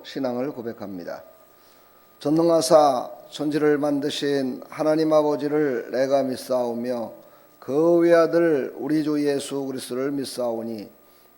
신앙을 고백합니다. 전능하사 천지를 만드신 하나님 아버지를 내가 믿사오며 그 외아들 우리 주 예수 그리스도를 믿사오니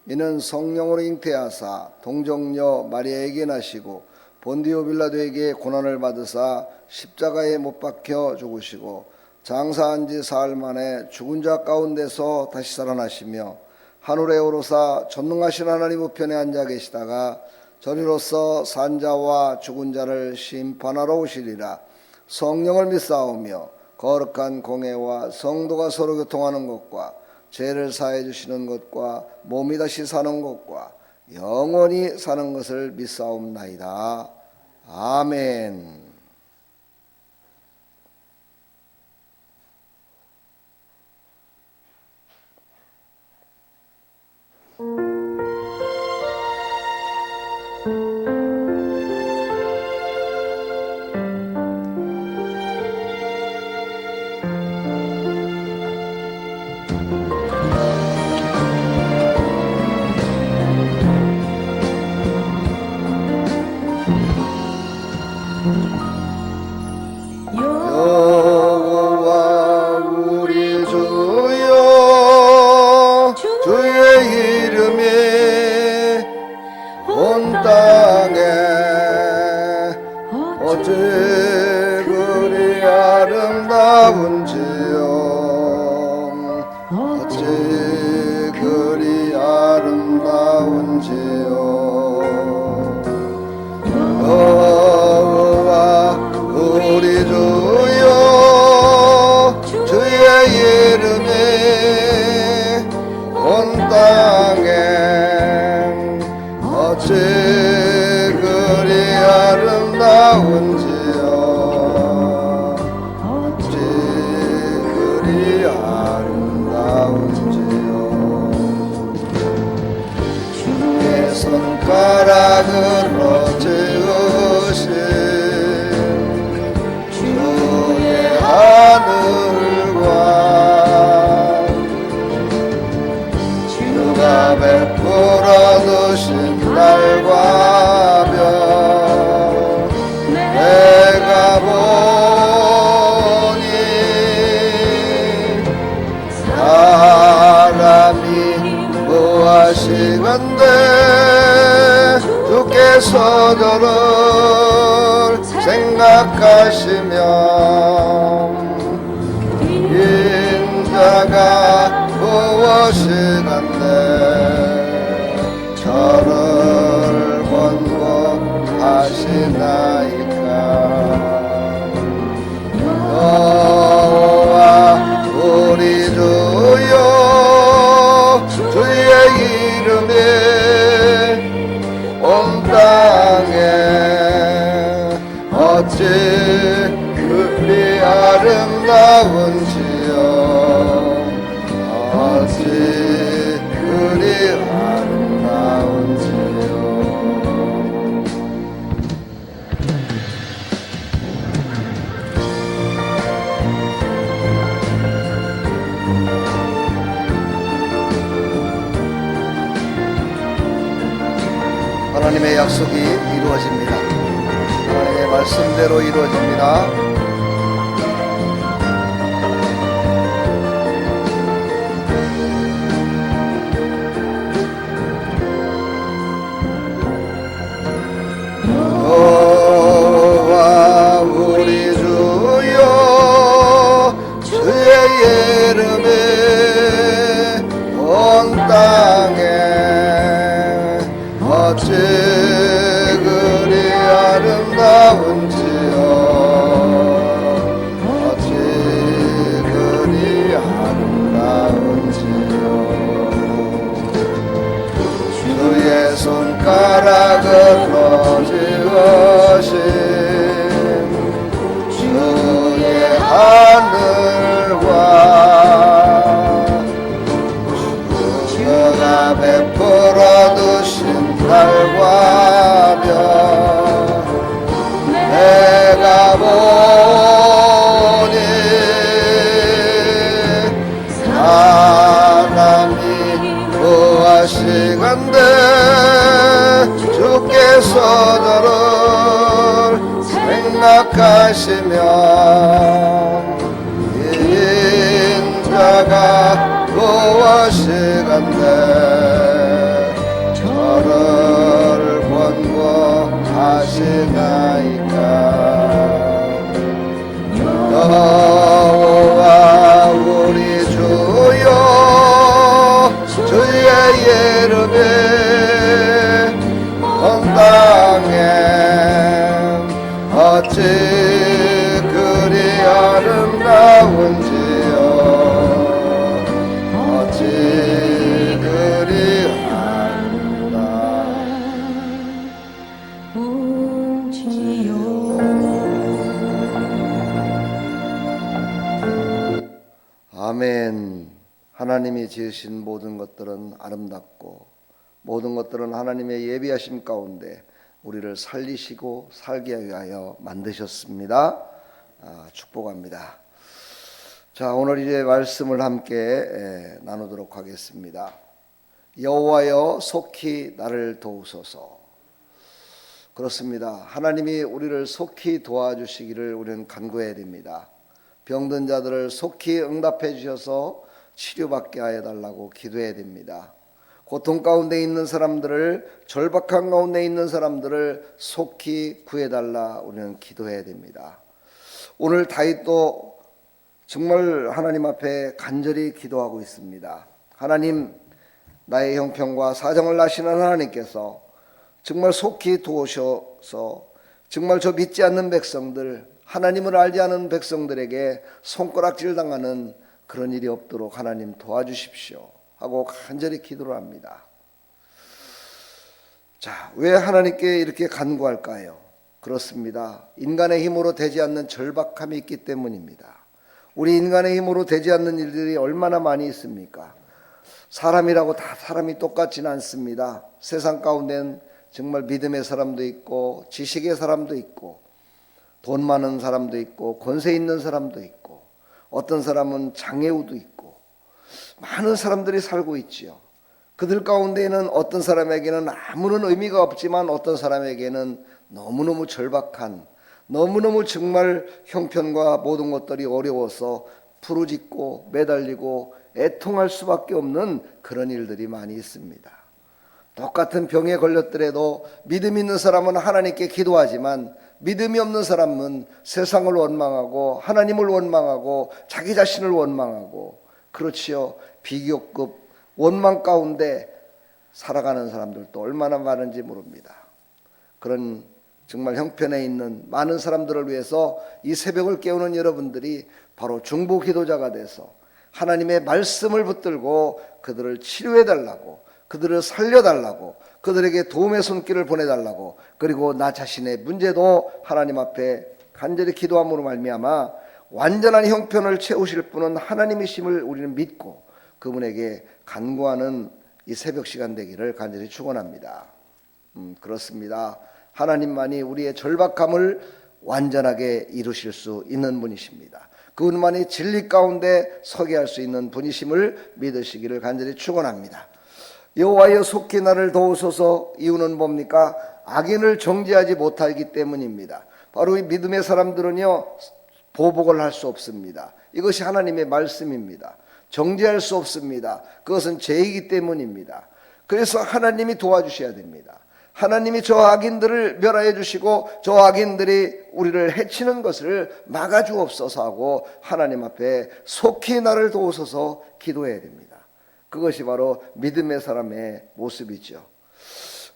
이는 성령으로 잉태하사 동정녀 마리아에게 나시고 본디오 빌라도에게 고난을 받으사 십자가에 못 박혀 죽으시고 장사한 지 사흘 만에 죽은 자 가운데서 다시 살아나시며 하늘에 오르사 전능하신 하나님 우편에 앉아 계시다가 저리로서 산자와 죽은 자를 심판하러 오시리라. 성령을 믿사오며 거룩한 공회와 성도가 서로 교통하는 것과 죄를 사해 주시는 것과 몸이 다시 사는 것과 영원히 사는 것을 믿사옵나이다. 아멘. 여호와 우리 주여 주의 이름이 온 땅에 어찌 그리 아름다운지요 어찌 그리 아름다운지요 우리 주여 주의 이름이 온 땅에 어찌 그리 아름다운지요 어찌 그리 아름다운지요 주의 손가락으로 지으신 하늘과 주가 베풀어 두신 날과 별 내가 보니 사람이 무엇이건대 주께서 저를 생각하시며 인자가 무엇이간데 저를 권고하시나이까 여호와 우리 주여 주의 이름이 온 땅에 어찌 그리 아름다운지요 어찌 그리 아름다운지요 하나님의 약속이 이루어집니다. 하나님의 말씀대로 이루어집니다. 여호와 우리 주여 주의 이름이 온 땅에 어찌 그리 아름다운지요 저들을 생각하시며 인자가 무엇이간데 저를 권고하시나이까. 여호와 우리 주여 주의 이름이 온 땅에 어찌 그리 아름다운지요. 어찌 그리 아름다운지요. 아멘. 하나님이 지으신 모든 것들은 아름답고 모든 것들은 하나님의 예비하심 가운데 우리를 살리시고 살게 위하여 만드셨습니다. 축복합니다. 자, 오늘 이제 말씀을 함께 나누도록 하겠습니다. 여호와여 속히 나를 도우소서. 그렇습니다. 하나님이 우리를 속히 도와주시기를 우리는 간구해야 됩니다. 병든 자들을 속히 응답해 주셔서 치료받게 하여 달라고 기도해야 됩니다. 고통 가운데 있는 사람들을, 절박한 가운데 있는 사람들을 속히 구해달라 우리는 기도해야 됩니다. 오늘 다윗도 정말 하나님 앞에 간절히 기도하고 있습니다. 하나님, 나의 형편과 사정을 아시는 하나님께서 정말 속히 도우셔서 정말 저 믿지 않는 백성들, 하나님을 알지 않은 백성들에게 손가락질 당하는 그런 일이 없도록 하나님 도와주십시오 하고 간절히 기도를 합니다. 자, 왜 하나님께 이렇게 간구할까요? 그렇습니다. 인간의 힘으로 되지 않는 절박함이 있기 때문입니다. 우리 인간의 힘으로 되지 않는 일들이 얼마나 많이 있습니까? 사람이라고 다 사람이 똑같지는 않습니다. 세상 가운데는 정말 믿음의 사람도 있고 지식의 사람도 있고 돈 많은 사람도 있고 권세 있는 사람도 있고 어떤 사람은 장애우도 있고 많은 사람들이 살고 있지요. 그들 가운데에는 어떤 사람에게는 아무런 의미가 없지만 어떤 사람에게는 너무너무 절박한, 너무너무 정말 형편과 모든 것들이 어려워서 부르짖고 매달리고 애통할 수밖에 없는 그런 일들이 많이 있습니다. 똑같은 병에 걸렸더라도 믿음 있는 사람은 하나님께 기도하지만 믿음이 없는 사람은 세상을 원망하고 하나님을 원망하고 자기 자신을 원망하고 그렇지요. 비교급 원망 가운데 살아가는 사람들도 얼마나 많은지 모릅니다. 그런 정말 형편에 있는 많은 사람들을 위해서 이 새벽을 깨우는 여러분들이 바로 중보 기도자가 돼서 하나님의 말씀을 붙들고 그들을 치료해달라고, 그들을 살려달라고, 그들에게 도움의 손길을 보내달라고, 그리고 나 자신의 문제도 하나님 앞에 간절히 기도함으로 말미암아 완전한 형편을 채우실 분은 하나님이심을 우리는 믿고 그분에게 간구하는 이 새벽 시간 되기를 간절히 축원합니다. 그렇습니다. 하나님만이 우리의 절박함을 완전하게 이루실 수 있는 분이십니다. 그분만이 진리 가운데 서게 할 수 있는 분이심을 믿으시기를 간절히 축원합니다. 여호와여 속히 나를 도우소서. 이유는 뭡니까? 악인을 정죄하지 못하기 때문입니다. 바로 이 믿음의 사람들은요 보복을 할 수 없습니다. 이것이 하나님의 말씀입니다. 정죄할 수 없습니다. 그것은 죄이기 때문입니다. 그래서 하나님이 도와주셔야 됩니다. 하나님이 저 악인들을 멸하여 주시고 저 악인들이 우리를 해치는 것을 막아주옵소서 하고 하나님 앞에 속히 나를 도우소서 기도해야 됩니다. 그것이 바로 믿음의 사람의 모습이죠.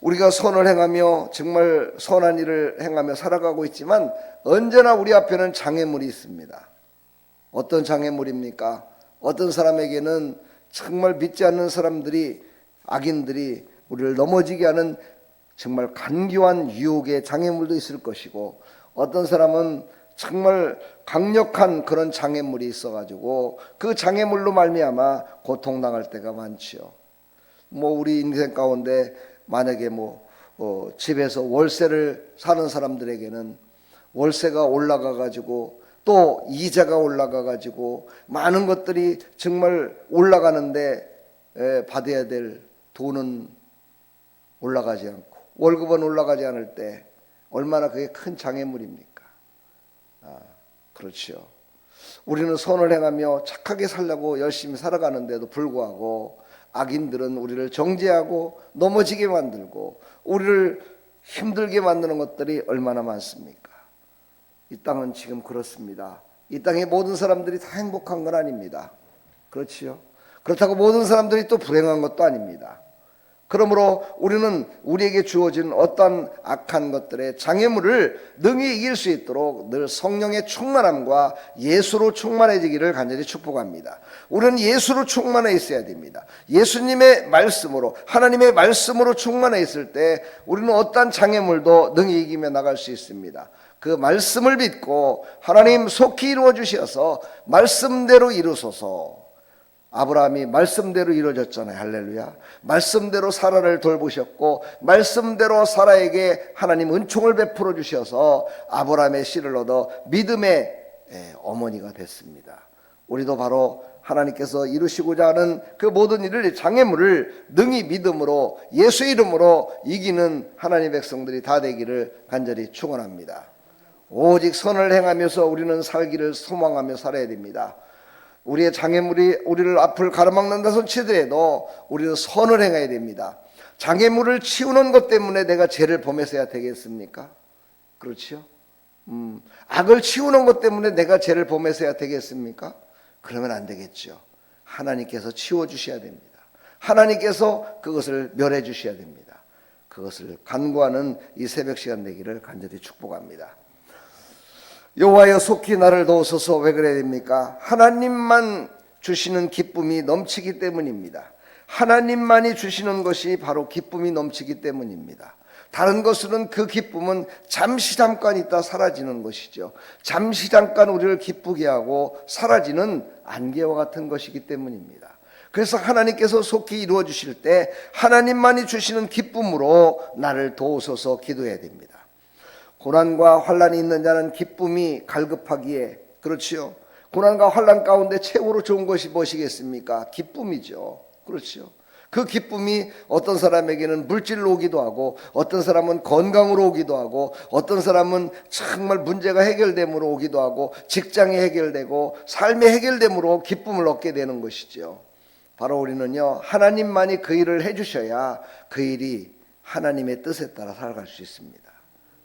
우리가 선을 행하며 정말 선한 일을 행하며 살아가고 있지만 언제나 우리 앞에는 장애물이 있습니다. 어떤 장애물입니까? 어떤 사람에게는 정말 믿지 않는 사람들이, 악인들이 우리를 넘어지게 하는 정말 간교한 유혹의 장애물도 있을 것이고, 어떤 사람은 정말 강력한 그런 장애물이 있어가지고 그 장애물로 말미암아 고통당할 때가 많지요. 우리 인생 가운데 만약에 집에서 월세를 사는 사람들에게는 월세가 올라가가지고 또 이자가 올라가가지고 많은 것들이 정말 올라가는데 받아야 될 돈은 올라가지 않고 월급은 올라가지 않을 때 얼마나 그게 큰 장애물입니까? 그렇죠. 우리는 선을 행하며 착하게 살려고 열심히 살아가는데도 불구하고 악인들은 우리를 정죄하고 넘어지게 만들고 우리를 힘들게 만드는 것들이 얼마나 많습니까? 이 땅은 지금 그렇습니다. 이 땅의 모든 사람들이 다 행복한 건 아닙니다. 그렇지요? 그렇다고 모든 사람들이 또 불행한 것도 아닙니다. 그러므로 우리는 우리에게 주어진 어떤 악한 것들의 장애물을 능히 이길 수 있도록 늘 성령의 충만함과 예수로 충만해지기를 간절히 축복합니다. 우리는 예수로 충만해 있어야 됩니다. 예수님의 말씀으로, 하나님의 말씀으로 충만해 있을 때 우리는 어떤 장애물도 능히 이기며 나갈 수 있습니다. 그 말씀을 믿고 하나님 속히 이루어 주셔서 말씀대로 이루소서. 아브라함이 말씀대로 이루어졌잖아요. 할렐루야. 말씀대로 사라를 돌보셨고 말씀대로 사라에게 하나님 은총을 베풀어 주셔서 아브라함의 씨를 얻어 믿음의 어머니가 됐습니다. 우리도 바로 하나님께서 이루시고자 하는 그 모든 일을, 장애물을 능히 믿음으로 예수 이름으로 이기는 하나님의 백성들이 다 되기를 간절히 축원합니다. 오직 선을 행하면서 우리는 살기를 소망하며 살아야 됩니다. 우리의 장애물이 우리를 앞을 가로막는다 손치더라도 우리는 선을 행해야 됩니다. 장애물을 치우는 것 때문에 내가 죄를 범했어야 되겠습니까? 그렇죠? 악을 치우는 것 때문에 내가 죄를 범했어야 되겠습니까? 그러면 안 되겠죠. 하나님께서 치워주셔야 됩니다. 하나님께서 그것을 멸해 주셔야 됩니다. 그것을 간구하는 이 새벽 시간 되기를 간절히 축복합니다. 여호와여 속히 나를 도우소서. 왜 그래야 됩니까? 하나님만 주시는 기쁨이 넘치기 때문입니다. 하나님만이 주시는 것이 바로 기쁨이 넘치기 때문입니다. 다른 것은 그 기쁨은 잠시 잠깐 있다 사라지는 것이죠. 잠시 잠깐 우리를 기쁘게 하고 사라지는 안개와 같은 것이기 때문입니다. 그래서 하나님께서 속히 이루어 주실 때 하나님만이 주시는 기쁨으로 나를 도우소서 기도해야 됩니다. 고난과 환난이 있는 자는 기쁨이 갈급하기에, 그렇지요. 고난과 환난 가운데 최고로 좋은 것이 무엇이겠습니까? 기쁨이죠. 그렇죠. 그 기쁨이 어떤 사람에게는 물질로 오기도 하고, 어떤 사람은 건강으로 오기도 하고, 어떤 사람은 정말 문제가 해결됨으로 오기도 하고, 직장이 해결되고 삶이 해결됨으로 기쁨을 얻게 되는 것이죠. 바로 우리는요, 하나님만이 그 일을 해주셔야 그 일이 하나님의 뜻에 따라 살아갈 수 있습니다.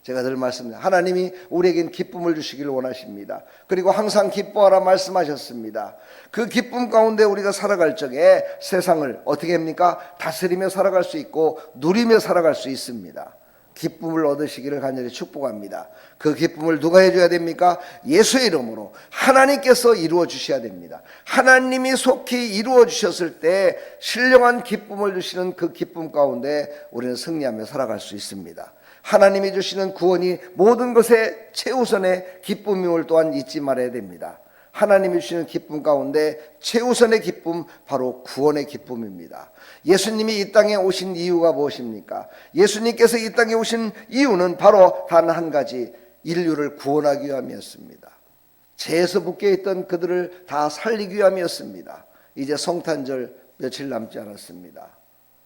제가 늘 말씀드립니다. 하나님이 우리에겐 기쁨을 주시기를 원하십니다. 그리고 항상 기뻐하라 말씀하셨습니다. 그 기쁨 가운데 우리가 살아갈 적에 세상을 어떻게 합니까? 다스리며 살아갈 수 있고 누리며 살아갈 수 있습니다. 기쁨을 얻으시기를 간절히 축복합니다. 그 기쁨을 누가 해줘야 됩니까? 예수의 이름으로 하나님께서 이루어 주셔야 됩니다. 하나님이 속히 이루어 주셨을 때 신령한 기쁨을 주시는 그 기쁨 가운데 우리는 승리하며 살아갈 수 있습니다. 하나님이 주시는 구원이 모든 것의 최우선의 기쁨임을 또한 잊지 말아야 됩니다. 하나님이 주시는 기쁨 가운데 최우선의 기쁨, 바로 구원의 기쁨입니다. 예수님이 이 땅에 오신 이유가 무엇입니까? 예수님께서 이 땅에 오신 이유는 바로 단 한 가지, 인류를 구원하기 위함이었습니다. 죄에서 묶여있던 그들을 다 살리기 위함이었습니다. 이제 성탄절 며칠 남지 않았습니다.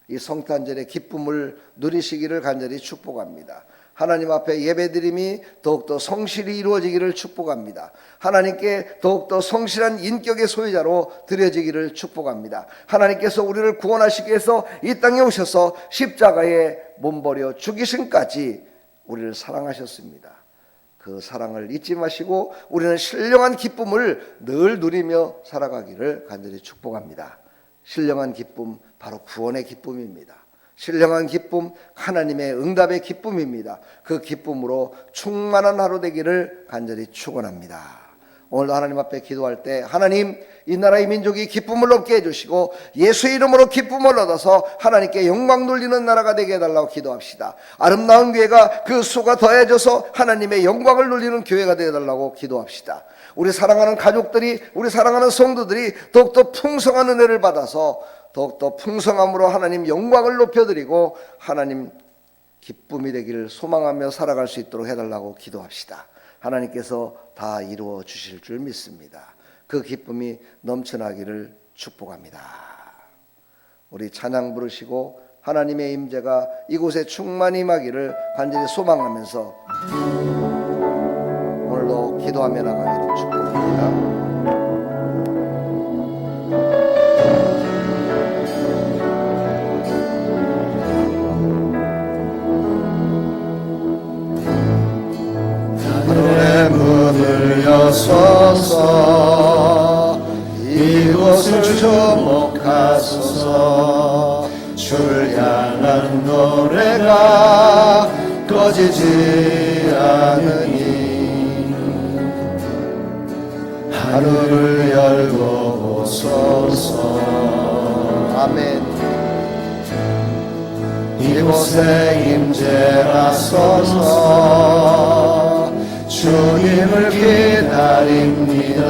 이 성탄절의 기쁨을 누리시기를 간절히 축복합니다. 하나님 앞에 예배드림이 더욱더 성실히 이루어지기를 축복합니다. 하나님께 더욱더 성실한 인격의 소유자로 드려지기를 축복합니다. 하나님께서 우리를 구원하시기 위해서 이 땅에 오셔서 십자가에 몸버려 죽이심까지 우리를 사랑하셨습니다. 그 사랑을 잊지 마시고 우리는 신령한 기쁨을 늘 누리며 살아가기를 간절히 축복합니다. 신령한 기쁨, 바로 구원의 기쁨입니다. 신령한 기쁨, 하나님의 응답의 기쁨입니다. 그 기쁨으로 충만한 하루 되기를 간절히 축원합니다. 오늘도 하나님 앞에 기도할 때 하나님, 이 나라의 민족이 기쁨을 얻게 해주시고 예수의 이름으로 기쁨을 얻어서 하나님께 영광 돌리는 나라가 되게 해달라고 기도합시다. 아름다운 교회가 그 수가 더해져서 하나님의 영광을 돌리는 교회가 되게 해달라고 기도합시다. 우리 사랑하는 가족들이, 우리 사랑하는 성도들이 더욱더 풍성한 은혜를 받아서 더욱더 풍성함으로 하나님 영광을 높여드리고 하나님 기쁨이 되기를 소망하며 살아갈 수 있도록 해달라고 기도합시다. 하나님께서 다 이루어 주실 줄 믿습니다. 그 기쁨이 넘쳐나기를 축복합니다. 우리 찬양 부르시고 하나님의 임재가 이곳에 충만히 임하기를 간절히 소망하면서 오늘도 기도하며 나가기를 축복합니다. 하늘의 문을 여소서 이곳을 주목하소서 주를 향한 노래가 꺼지지 않으니 하늘을 열고 오소서. 아멘. 이곳에 임재하소서 주님을 기다립니다.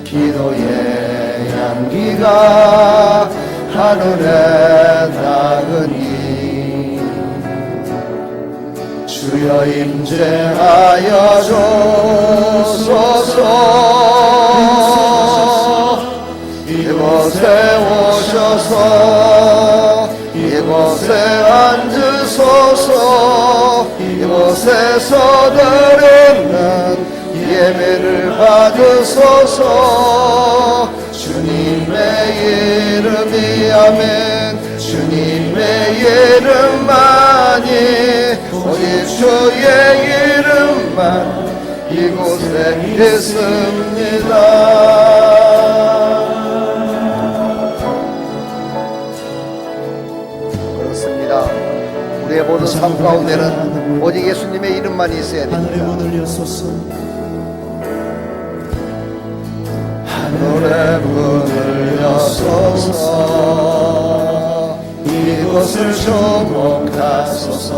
기도의 향기가 하늘에 닿으니 주여 임재하여 주소서. 이곳에 오셔서 이곳에 앉으소서. 이곳에서 드리는 예배를 받으소서. 주님의 이름이 아멘. 주님의 이름만이 오직 주의 이름만 이곳에 있습니다. 그렇습니다. 우리의 모든 삶 가운데는 오직 예수님의 이름만 있어야 됩니다. 하늘의 문을 여소서 이곳을 주목하소서.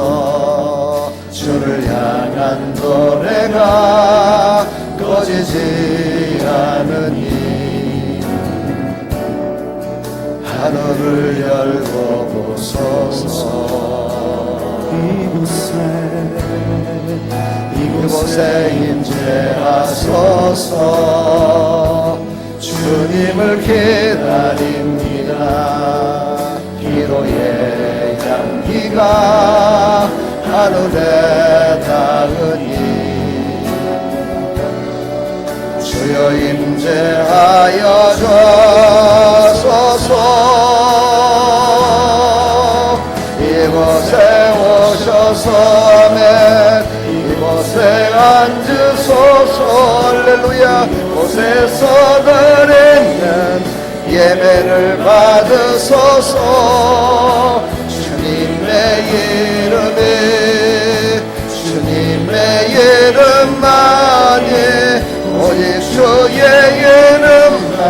주를 향한 노래가 꺼지지 않으니 하늘을 열고 보소서. 이곳에 임재하소서. 주님을 기다립니다. 기도의 향기가 하늘에 닿으니 주여 임재하여 주소서. 이곳에 오셔서 이곳에 앉으소서. 할렐루야. 곳에서 드리는 예배를 받으소서. 주님의 이름이 주님의 이름만이 오직 주의 이름만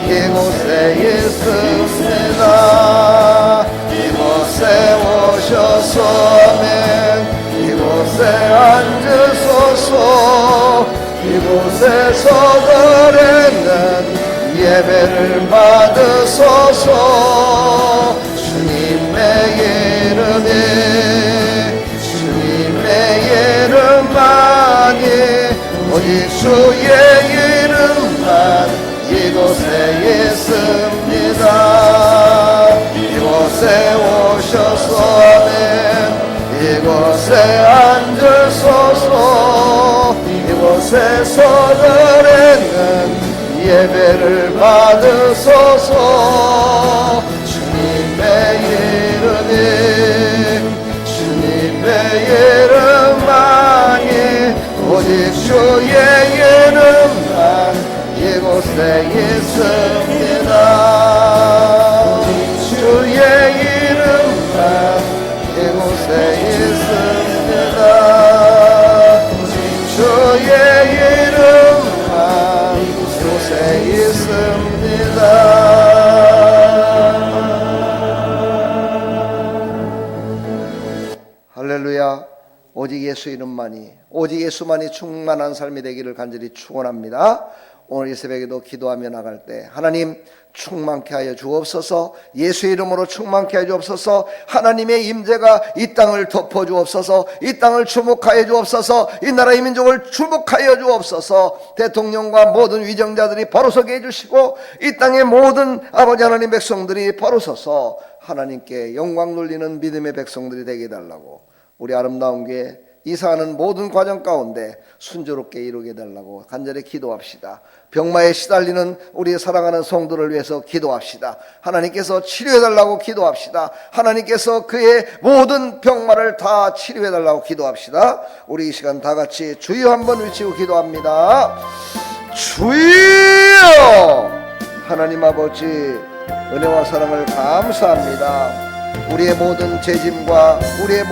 이곳에 있습니다. 이곳에 오셔서 이곳에 앉으소서. 이곳에서 드리는 예배를 받으소서. 주님의 이름이 주님의 이름만이 오직 주의 이름만 이곳에 있습니다. 이곳에 오셔서 이곳에 앉으소서. 이곳에서 드리는 예배를 받으소서. 주님의 이름이 주님의 이름만이 오직 주의 이름만 이곳에 있습니다. 주의 이름만 이곳에 있습니다. 주의 이름만 이곳에 있습니다. 할렐루야. 오직 예수 이름만이 오직 예수만이 충만한 삶이 되기를 간절히 축원합니다. 오늘 이 새벽에도 기도하며 나갈 때 하나님 충만케 하여 주옵소서. 예수 이름으로 충만케 하여 주옵소서. 하나님의 임재가 이 땅을 덮어 주옵소서. 이 땅을 주목하여 주옵소서. 이 나라의 민족을 주목하여 주옵소서. 대통령과 모든 위정자들이 바로 서게 해주시고 이 땅의 모든 아버지 하나님 백성들이 바로 서서 하나님께 영광 돌리는 믿음의 백성들이 되게 해달라고, 우리 아름다운 교회 이사하는 모든 과정 가운데 순조롭게 이루게 해달라고 간절히 기도합시다. 병마에 시달리는 우리 사랑하는 성도를 위해서 기도합시다. 하나님께서 치료해달라고 기도합시다. 하나님께서 그의 모든 병마를 다 치료해달라고 기도합시다. 우리 이 시간 다 같이 주여 한번 외치고 기도합니다. 주여! 하나님 아버지, 은혜와 사랑을 감사합니다. 우리의 모든 죄짐과 우리의